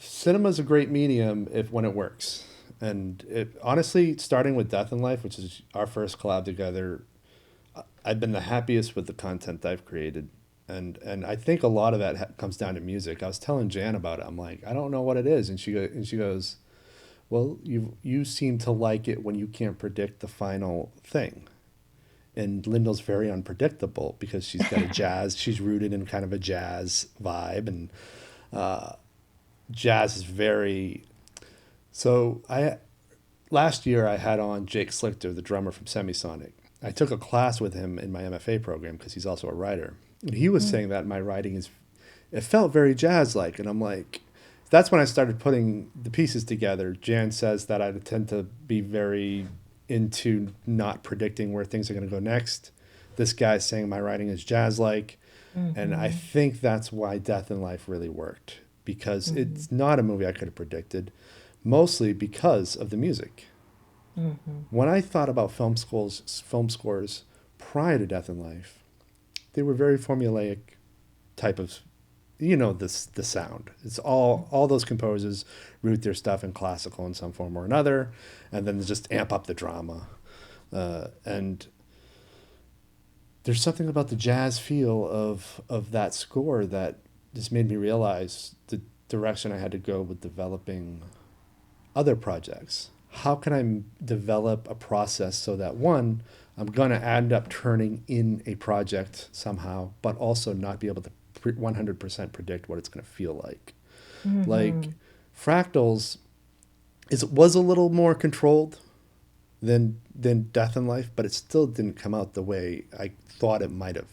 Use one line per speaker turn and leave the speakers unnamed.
Cinema's a great medium if when it works. And it honestly, starting with Death in Life, which is our first collab together, I've been the happiest with the content I've created. And I think a lot of that comes down to music. I was telling Jan about it. I'm like, I don't know what it is, and she goes, well, you seem to like it when you can't predict the final thing. And Lyndall's very unpredictable because she's got a jazz. She's rooted in kind of a jazz vibe, and jazz is very. So I last year I had on Jake Slichter, the drummer from Semisonic. I took a class with him in my MFA program because he's also a writer, and he was saying that my writing is, it felt very jazz like, and I'm like, that's when I started putting the pieces together. Jan says that I tend to be very into not predicting where things are going to go next. This guy's saying my writing is jazz like, and I think that's why Death in Life really worked because it's not a movie I could have predicted, mostly because of the music. When I thought about film scores prior to Death in Life, they were very formulaic type of, this the sound. It's all those composers root their stuff in classical in some form or another, and then they just amp up the drama. And there's something about the jazz feel of that score that just made me realize the direction I had to go with developing other projects. How can I develop a process so that one, I'm going to end up turning in a project somehow, but also not be able to 100% predict what it's going to feel like. Like Fractals was a little more controlled than Death in Life, but it still didn't come out the way I thought it might have.